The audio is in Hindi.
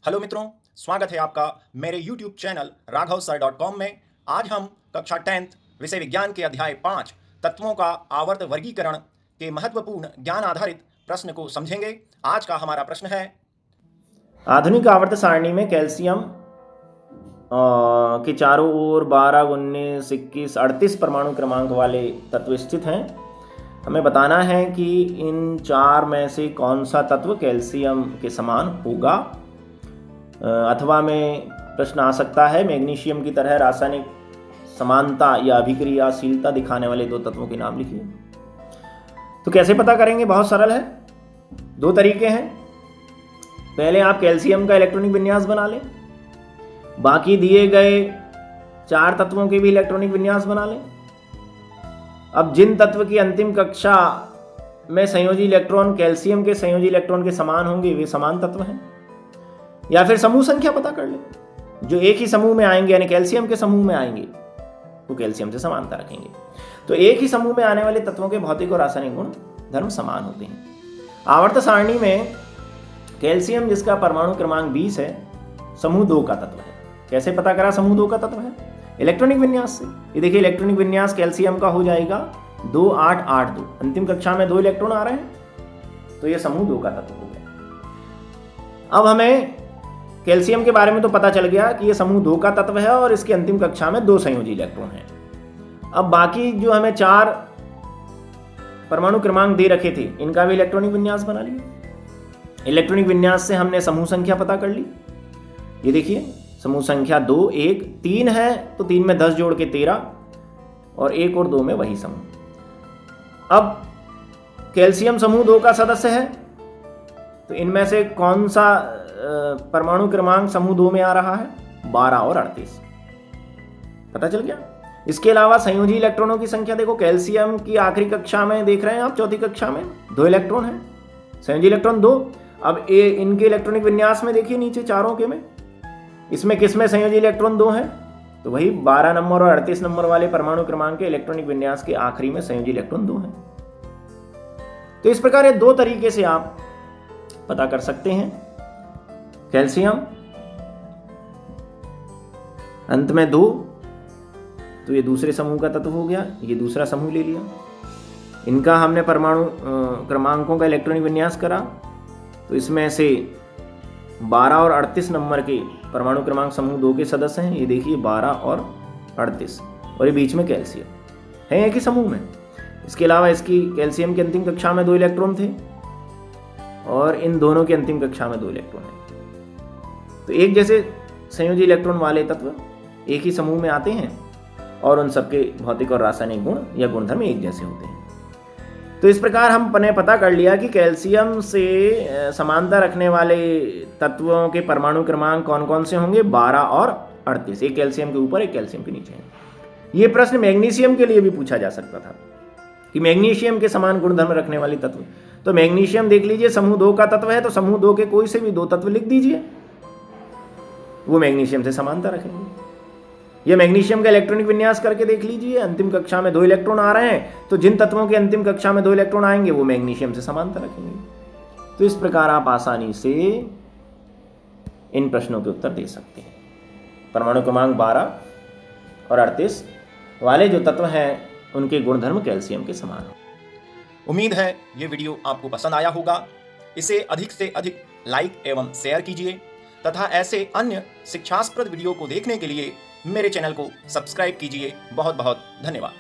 हेलो मित्रों, स्वागत है आपका मेरे YouTube चैनल raghavsir.com में। आज हम कक्षा 10th विषय विज्ञान के अध्याय 5 तत्वों का आवर्त वर्गीकरण के महत्वपूर्ण ज्ञान आधारित प्रश्न को समझेंगे। आज का हमारा प्रश्न है, आधुनिक आवर्त सारणी में कैल्शियम के चारों ओर 12, 19, 21, 38 परमाणु क्रमांक वाले तत्व स्थित हैं। हमें बताना है कि इन चार में से कौन सा तत्व कैल्शियम के समान होगा। अथवा में प्रश्न आ सकता है, मैग्नीशियम की तरह रासायनिक समानता या अभिक्रियाशीलता दिखाने वाले दो तत्वों के नाम लिखिए। तो कैसे पता करेंगे? बहुत सरल है, दो तरीके हैं। पहले आप कैल्शियम का इलेक्ट्रॉनिक विन्यास बना लें, बाकी दिए गए चार तत्वों के भी इलेक्ट्रॉनिक विन्यास बना लें। अब जिन तत्व की अंतिम कक्षा में संयोजी इलेक्ट्रॉन कैल्शियम के संयोजी इलेक्ट्रॉन के समान होंगे वे समान तत्व हैं। या फिर समूह संख्या पता कर लें, जो एक ही समूह में आएंगे यानी कैल्शियम के समूह में आएंगे वो कैल्शियम से समानता रखेंगे। तो एक ही समूह में आने वाले तत्वों के भौतिक और रासायनिक गुण धर्म समान होते हैं। आवर्त सारणी में कैल्शियम जिसका परमाणु क्रमांक 20 है, समूह 2 का तत्व है। कैसे पता करा समूह 2 का तत्व है? इलेक्ट्रॉनिक विन्यास से। ये देखिए, इलेक्ट्रॉनिक विन्यास कैल्शियम का हो जाएगा 2, 8, 8, 2। अंतिम कक्षा में 2 इलेक्ट्रॉन आ रहे हैं, तो ये समूह 2 का तत्व हो गया। अब हमें कैल्शियम के बारे में तो पता चल गया कि ये समूह 2 का तत्व है और इसकी अंतिम कक्षा में 2 संयोजी इलेक्ट्रॉन हैं। अब बाकी जो हमें 4 परमाणु क्रमांक दे रखे थे, इनका भी इलेक्ट्रॉनिक विन्यास बना लिया। इलेक्ट्रॉनिक विन्यास से हमने समूह संख्या पता कर ली। ये देखिए, समूह संख्या 2, 1, 3 है, तो 3 में 10 जोड़ के 13 और 1 और 2 में वही समूह। अब कैल्शियम समूह 2 का सदस्य है, तो इनमें से कौन सा परमाणु क्रमांक समूह 2 में आ रहा है? 12 और 38 पता चल गया। इसके अलावा संयोजी इलेक्ट्रॉनों की संख्या देखो, कैल्शियम की आखिरी कक्षा में देख रहे हैं आप, चौथी कक्षा में 2 इलेक्ट्रॉन है, संयोजी इलेक्ट्रॉन 2। अब इनके इलेक्ट्रॉनिक विन्यास में देखिए, नीचे चारों के में इसमें किसमें संयोजी इलेक्ट्रॉन 2 है? तो वही 12 नंबर और 38 नंबर वाले परमाणु क्रमांक के इलेक्ट्रॉनिक विन्यास के आखिरी में संयोजी इलेक्ट्रॉन 2 है। तो इस प्रकार ये 2 तरीके से आप पता कर सकते हैं। कैल्शियम अंत में 2, तो ये दूसरे समूह का तत्व हो गया, ये दूसरा समूह ले लिया। इनका हमने परमाणु क्रमांकों का इलेक्ट्रॉनिक विन्यास करा, तो इसमें से 12 और 38 नंबर के परमाणु क्रमांक समूह 2 के सदस्य हैं। ये देखिए 12 और 38, और ये बीच में कैल्शियम है एक ही समूह में। इसके अलावा इसकी कैल्शियम की अंतिम कक्षा में 2 इलेक्ट्रॉन थे और इन दोनों की अंतिम कक्षा में 2 इलेक्ट्रॉन हैं। तो एक जैसे संयोजी इलेक्ट्रॉन वाले तत्व एक ही समूह में आते हैं और उन सबके भौतिक और रासायनिक गुण या गुणधर्म एक जैसे होते हैं। तो इस प्रकार हमने पता कर लिया कि कैल्शियम से समानता रखने वाले तत्वों के परमाणु क्रमांक कौन कौन से होंगे? 12 और 38। एक कैल्शियम के ऊपर, एक कैल्शियम के नीचे है। ये प्रश्न मैग्नीशियम के लिए भी पूछा जा सकता था कि मैग्नीशियम के समान गुणधर्म रखने वाले तत्व। तो मैग्नीशियम देख लीजिए, समूह 2 का तत्व है, तो समूह 2 के कोई से भी 2 तत्व लिख दीजिए, वो मैग्नीशियम से समानता रखेंगे। ये मैग्नीशियम का इलेक्ट्रॉनिक विन्यास करके देख लीजिए, अंतिम कक्षा में 2 इलेक्ट्रॉन आ रहे हैं, तो जिन तत्वों के अंतिम कक्षा में 2 इलेक्ट्रॉन आएंगे वो मैग्नीशियम से समानता रखेंगे। तो इस प्रकार आप आसानी से इन प्रश्नों के उत्तर दे सकते हैं। परमाणु क्रमांक 12 और 38 वाले जो तत्व हैं उनके गुणधर्म कैल्शियम के समान हैं। उम्मीद है ये वीडियो आपको पसंद आया होगा। इसे अधिक से अधिक लाइक एवं शेयर कीजिए तथा ऐसे अन्य शिक्षास्पद वीडियो को देखने के लिए मेरे चैनल को सब्सक्राइब कीजिए। बहुत बहुत धन्यवाद।